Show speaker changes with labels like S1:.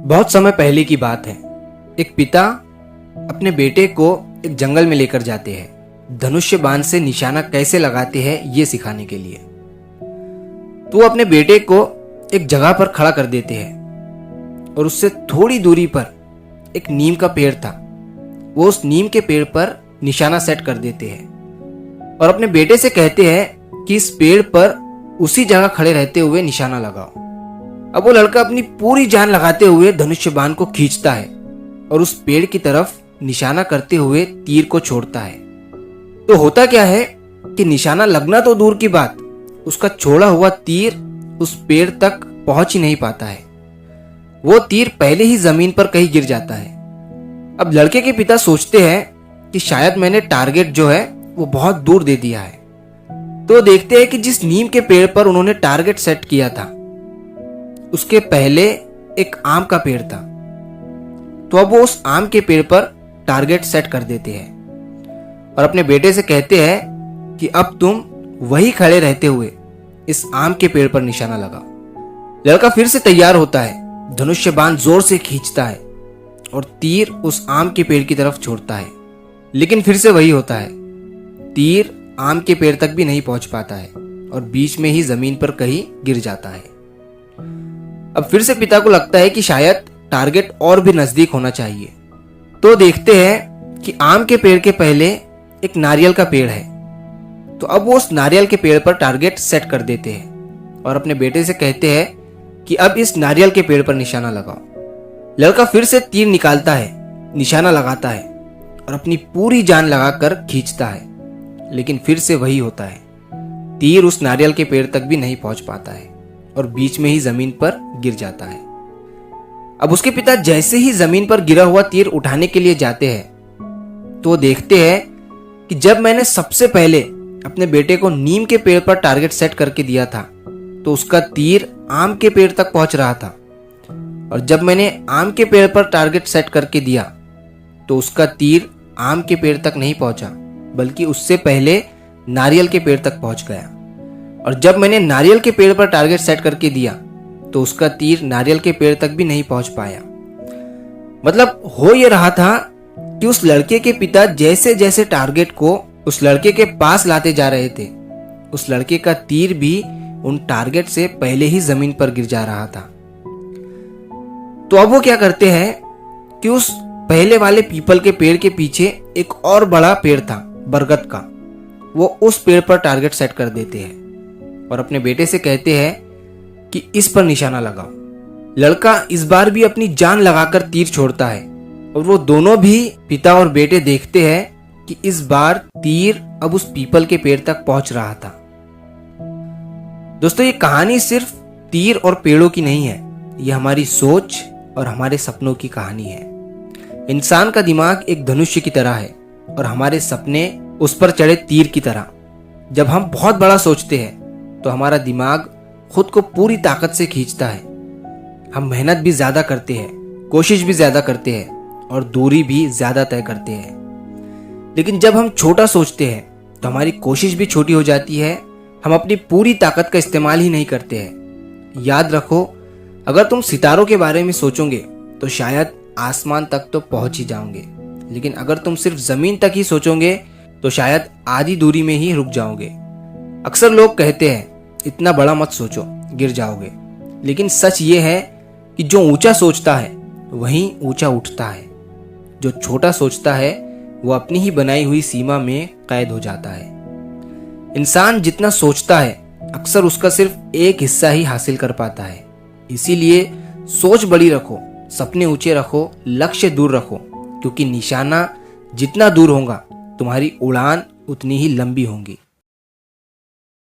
S1: बहुत समय पहले की बात है। एक पिता अपने बेटे को एक जंगल में लेकर जाते हैं धनुष्य बाण से निशाना कैसे लगाते हैं ये सिखाने के लिए। तो वो अपने बेटे को एक जगह पर खड़ा कर देते हैं और उससे थोड़ी दूरी पर एक नीम का पेड़ था। वो उस नीम के पेड़ पर निशाना सेट कर देते हैं और अपने बेटे से कहते हैं कि इस पेड़ पर उसी जगह खड़े रहते हुए निशाना लगाओ। अब वो लड़का अपनी पूरी जान लगाते हुए धनुष्य बाण को खींचता है और उस पेड़ की तरफ निशाना करते हुए तीर को छोड़ता है। तो होता क्या है कि निशाना लगना तो दूर की बात, उसका छोड़ा हुआ तीर उस पेड़ तक पहुंच ही नहीं पाता है। वो तीर पहले ही जमीन पर कहीं गिर जाता है। अब लड़के के पिता सोचते हैं कि शायद मैंने टारगेट जो है वो बहुत दूर दे दिया है। तो देखते हैं कि जिस नीम के पेड़ पर उन्होंने टारगेट सेट किया था उसके पहले एक आम का पेड़ था। तो अब वो उस आम के पेड़ पर टारगेट सेट कर देते हैं और अपने बेटे से कहते हैं कि अब तुम वही खड़े रहते हुए इस आम के पेड़ पर निशाना लगाओ। लड़का फिर से तैयार होता है, धनुष्य बाण जोर से खींचता है और तीर उस आम के पेड़ की तरफ छोड़ता है। लेकिन फिर से वही होता है, तीर आम के पेड़ तक भी नहीं पहुंच पाता है और बीच में ही जमीन पर कहीं गिर जाता है। अब फिर से पिता को लगता है कि शायद टारगेट और भी नजदीक होना चाहिए। तो देखते हैं कि आम के पेड़ के पहले एक नारियल का पेड़ है। तो अब वो उस नारियल के पेड़ पर टारगेट सेट कर देते हैं और अपने बेटे से कहते हैं कि अब इस नारियल के पेड़ पर निशाना लगाओ। लड़का फिर से तीर निकालता है, निशाना लगाता है और अपनी पूरी जान लगाकर खींचता है। लेकिन फिर से वही होता है, तीर उस नारियल के पेड़ तक भी नहीं पहुंच पाता है और बीच में ही जमीन पर गिर जाता है। अब उसके पिता जैसे ही जमीन पर गिरा हुआ तीर उठाने के लिए जाते हैं तो देखते हैं कि जब मैंने सबसे पहले अपने बेटे को नीम के पेड़ पर टारगेट सेट करके दिया था तो उसका तीर आम के पेड़ तक पहुंच रहा था, और जब मैंने आम के पेड़ पर टारगेट सेट करके दिया तो उसका तीर आम के पेड़ तक नहीं पहुंचा बल्कि उससे पहले नारियल के पेड़ तक पहुंच गया। और जब मैंने नारियल के पेड़ पर टारगेट सेट करके दिया तो उसका तीर नारियल के पेड़ तक भी नहीं पहुंच पाया। मतलब हो यह रहा था कि उस लड़के के पिता जैसे जैसे टारगेट को उस लड़के के पास लाते जा रहे थे, उस लड़के का तीर भी उन टारगेट से पहले ही जमीन पर गिर जा रहा था। तो अब वो क्या करते हैं कि उस पहले वाले पीपल के पेड़ के पीछे एक और बड़ा पेड़ था बरगद का, वो उस पेड़ पर टारगेट सेट कर देते हैं और अपने बेटे से कहते हैं कि इस पर निशाना लगाओ। लड़का इस बार भी अपनी जान लगाकर तीर छोड़ता है और वो दोनों भी पिता और बेटे देखते हैं कि इस बार तीर अब उस पीपल के पेड़ तक पहुंच रहा था। दोस्तों, ये कहानी सिर्फ तीर और पेड़ों की नहीं है, ये हमारी सोच और हमारे सपनों की कहानी है। इंसान का दिमाग एक धनुष्य की तरह है और हमारे सपने उस पर चढ़े तीर की तरह। जब हम बहुत बड़ा सोचते हैं तो हमारा दिमाग खुद को पूरी ताकत से खींचता है। हम मेहनत भी ज्यादा करते हैं, कोशिश भी ज्यादा करते हैं और दूरी भी ज्यादा तय करते हैं। लेकिन जब हम छोटा सोचते हैं तो हमारी कोशिश भी छोटी हो जाती है, हम अपनी पूरी ताकत का इस्तेमाल ही नहीं करते हैं। याद रखो, अगर तुम सितारों के बारे में सोचोगे तो शायद आसमान तक तो पहुंच ही जाओगे, लेकिन अगर तुम सिर्फ जमीन तक ही सोचोगे तो शायद आधी दूरी में ही रुक जाओगे। अक्सर लोग कहते हैं इतना बड़ा मत सोचो, गिर जाओगे। लेकिन सच ये है कि जो ऊंचा सोचता है वहीं ऊंचा उठता है, जो छोटा सोचता है वो अपनी ही बनाई हुई सीमा में कैद हो जाता है। इंसान जितना सोचता है अक्सर उसका सिर्फ एक हिस्सा ही हासिल कर पाता है। इसीलिए सोच बड़ी रखो, सपने ऊंचे रखो, लक्ष्य दूर रखो, क्योंकि निशाना जितना दूर होगा तुम्हारी उड़ान उतनी ही लंबी होगी।